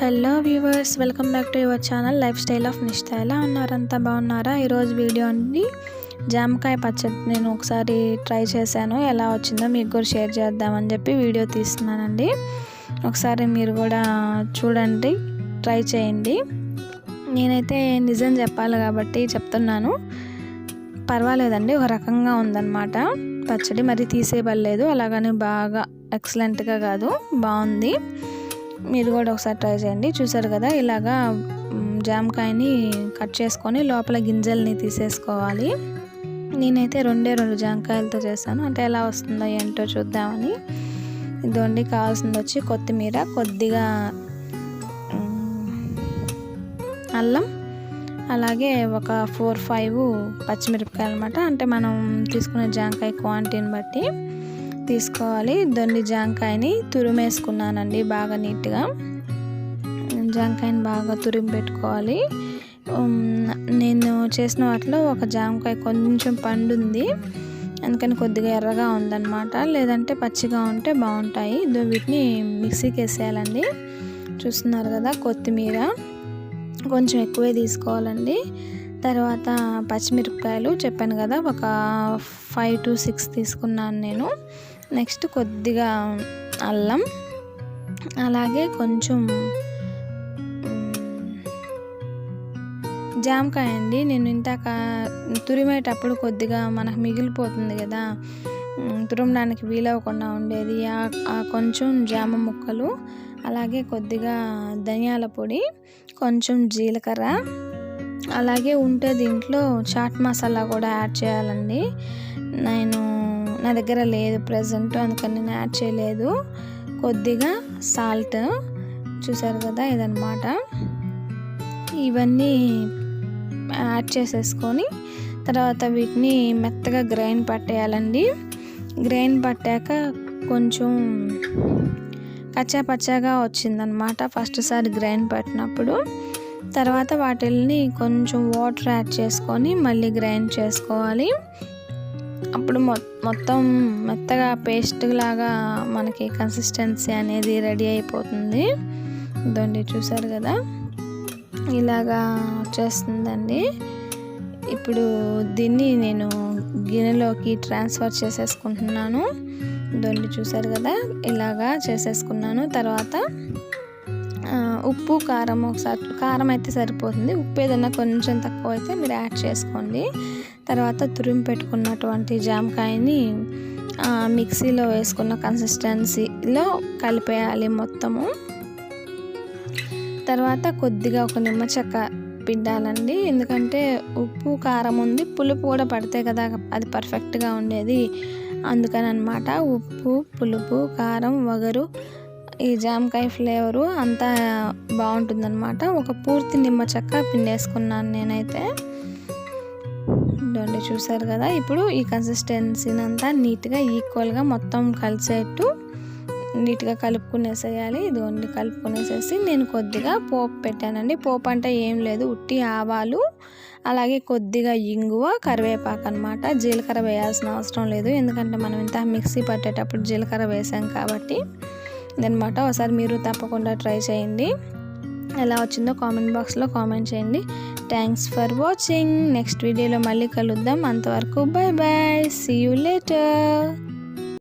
Hello viewers, welcome back to your channel life style of నిష్ఠ. ఎలా ఉన్నారంతా బాగున్నారా? ఈరోజు వీడియో అండి జామకాయ పచ్చడి నేను ఒకసారి ట్రై చేశాను. ఎలా వచ్చిందో మీకు కూడా షేర్ చేద్దామని చెప్పి వీడియో తీస్తున్నానండి. ఒకసారి మీరు కూడా చూడండి, ట్రై చేయండి. నేనైతే నిజం చెప్పాలి కాబట్టి చెప్తున్నాను. పర్వాలేదండి, ఒక రకంగా ఉందన్నమాట పచ్చడి. మరి తీసేయబడలేదు, అలాగని బాగా ఎక్సలెంట్గా కాదు, బాగుంది. మీరు కూడా ఒకసారి ట్రై చేయండి. చూసారు కదా, ఇలాగా జామకాయని కట్ చేసుకొని లోపల గింజల్ని తీసేసుకోవాలి. నేనైతే రెండు జామకాయలతో చేశాను. అంటే ఎలా వస్తుందో ఏంటో చూద్దామని. ఇదండి కావాల్సింది వచ్చి కొత్తిమీర, కొద్దిగా అల్లం, అలాగే ఒక 4-5 పచ్చిమిరపకాయలు అన్నమాట. అంటే మనం తీసుకునే జామకాయ క్వాంటిటీని బట్టి తీసుకోవాలి. దొండి జామకాయని తురిమేసుకున్నానండి బాగా నీట్గా. జామకాయని బాగా తురిమి పెట్టుకోవాలి. నేను చేసిన వాటిలో ఒక జామకాయ కొంచెం పండుంది, అందుకని కొద్దిగా ఎర్రగా ఉందన్నమాట. లేదంటే పచ్చిగా ఉంటే బాగుంటాయి. వీటిని మిక్సీకి వేసేయాలండి. చూస్తున్నారు కదా, కొత్తిమీర కొంచెం ఎక్కువే తీసుకోవాలండి. తర్వాత పచ్చిమిరపకాయలు చెప్పాను కదా, ఒక 5-6 తీసుకున్నాను నేను. నెక్స్ట్ కొద్దిగా అల్లం, అలాగే కొంచెం జామకాయ అండి. నేను ఇంతాక తురిమేటప్పుడు కొద్దిగా మనకు మిగిలిపోతుంది కదా, తురమడానికి వీలవ్వకుండా ఉండేది, ఆ కొంచెం జామ ముక్కలు, అలాగే కొద్దిగా ధనియాల పొడి, కొంచెం జీలకర్ర, అలాగే ఉంటే దీంట్లో చాట్ మసాలా కూడా యాడ్ చేయాలండి. నా దగ్గర లేదు ప్రజెంట్, అందుకని నేను యాడ్ చేయలేదు. కొద్దిగా సాల్ట్, చూసారు కదా ఇదన్నమాట. ఇవన్నీ యాడ్ చేసేసుకొని తర్వాత వీటిని మెత్తగా గ్రైండ్ పట్టేయాలండి. గ్రైండ్ పట్టాక కొంచెం కచ్చా పచ్చాగా వచ్చిందనమాట ఫస్ట్ సారి గ్రైండ్ పట్టినప్పుడు. తర్వాత వాటిని కొంచెం వాటర్ యాడ్ చేసుకొని మళ్ళీ గ్రైండ్ చేసుకోవాలి. అప్పుడు మొత్తం మెత్తగా పేస్ట్ లాగా మనకి కన్సిస్టెన్సీ అనేది రెడీ అయిపోతుంది. ఇదండి చూసారు కదా, ఇలాగా వచ్చేస్తుందండి. ఇప్పుడు దీన్ని నేను గిన్నెలోకి ట్రాన్స్ఫర్ చేసేసుకుంటున్నాను. ఇదండి చూసారు కదా, ఇలాగా చేసేసుకున్నాను. తర్వాత ఉప్పు, కారం, ఒకసారి కారం అయితే సరిపోతుంది. ఉప్పు ఏదైనా కొంచెం తక్కువ అయితే మీరు యాడ్ చేసుకోండి. తర్వాత తురిమి పెట్టుకున్నటువంటి జామకాయని మిక్సీలో వేసుకున్న కన్సిస్టెన్సీలో కలిపేయాలి మొత్తము. తర్వాత కొద్దిగా ఒక నిమ్మ చెక్క పిండాలండి. ఎందుకంటే ఉప్పు కారం ఉంది, పులుపు కూడా పడితే కదా అది పర్ఫెక్ట్గా ఉండేది. అందుకని అన్నమాట. ఉప్పు, పులుపు, కారం, వగరు, ఈ జామకాయ ఫ్లేవరు అంతా బాగుంటుందన్నమాట. ఒక పూర్తి నిమ్మ చెక్క పిండేసుకున్నాను నేనైతే. ఇదండి చూసారు కదా. ఇప్పుడు ఈ కన్సిస్టెన్సీని అంతా నీట్గా ఈక్వల్గా మొత్తం కలిసేట్టు నీట్గా కలుపుకునేసేయాలి. ఇదిగోండి కలుపుకునేసేసి నేను కొద్దిగా పోపు పెట్టానండి. పోపు అంటే ఏం లేదు, ఉట్టి ఆవాలు, అలాగే కొద్దిగా ఇంగువ, కరివేపాకు అన్నమాట. జీలకర్ర వేయాల్సిన అవసరం లేదు, ఎందుకంటే మనం ఇంత మిక్సీ పట్టేటప్పుడు జీలకర్ర వేసాం కాబట్టి. ఇదనమాట. ఒకసారి మీరు తప్పకుండా ట్రై చేయండి. ఎలా వచ్చిందో కామెంట్ బాక్స్లో కామెంట్ చేయండి. Thanks for watching. నెక్స్ట్ వీడియోలో మళ్ళీ కలుద్దాం. అంతవరకు bye bye, see you later.